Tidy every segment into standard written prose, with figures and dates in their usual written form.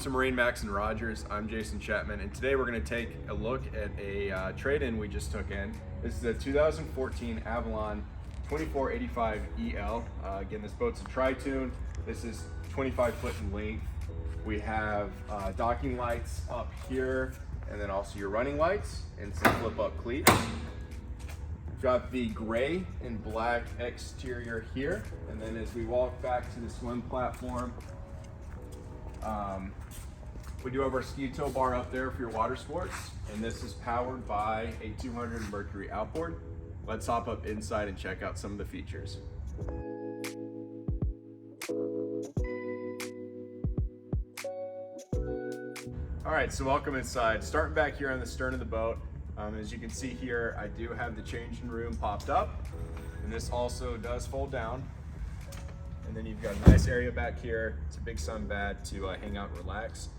to MarineMax and Rogers. I'm Jason Chapman, and today we're going to take a look at a trade-in we just took in. This is a 2014 Avalon 2485 EL. Again, this boat's a tri-tune. This is 25 foot in length. We have docking lights up here, and then also your running lights and some flip-up cleats. We've got the gray and black exterior here, and then as we walk back to the swim platform, we do have our ski tow bar up there for your water sports, and this is powered by a 200 Mercury outboard. Let's hop up inside and check out some of the features. All right, so welcome inside. Starting back here on the stern of the boat, as you can see here, I do have the changing room popped up, and this also does fold down. And then you've got a nice area back here. It's a big sun bed to hang out and relax.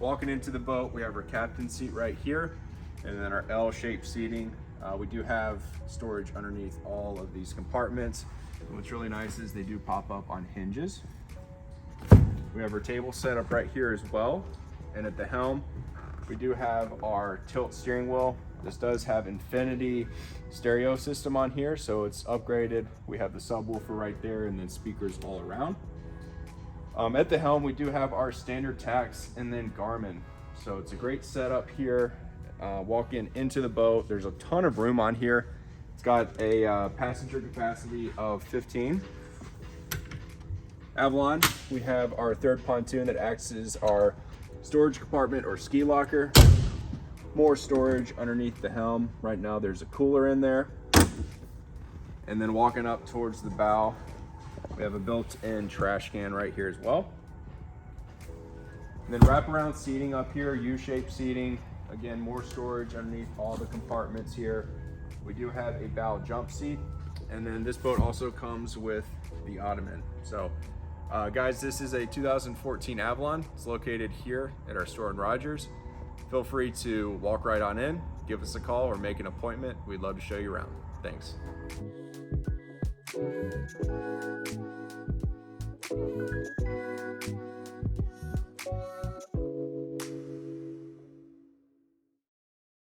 Walking into the boat, we have our captain seat right here, and then our L-shaped seating. We do have storage underneath all of these compartments. And what's really nice is they do pop up on hinges. We have our table set up right here as well. And at the helm, we do have our tilt steering wheel. This does have infinity stereo system on here, so it's upgraded. We have the subwoofer right there and then speakers all around. At the helm, we do have our standard tacks and then Garmin. So it's a great setup here. Walking into the boat, there's a ton of room on here. It's got a passenger capacity of 15. Avalon, we have our third pontoon that acts as our storage compartment or ski locker. More storage underneath the helm. Right now there's a cooler in there. And then walking up towards the bow, we have a built-in trash can right here as well. And then wraparound seating up here, U-shaped seating. Again, more storage underneath all the compartments here. We do have a bow jump seat. And then this boat also comes with the ottoman. So guys, this is a 2014 Avalon. It's located here at our store in Rogers. Feel free to walk right on in, give us a call, or make an appointment. We'd love to show you around. Thanks.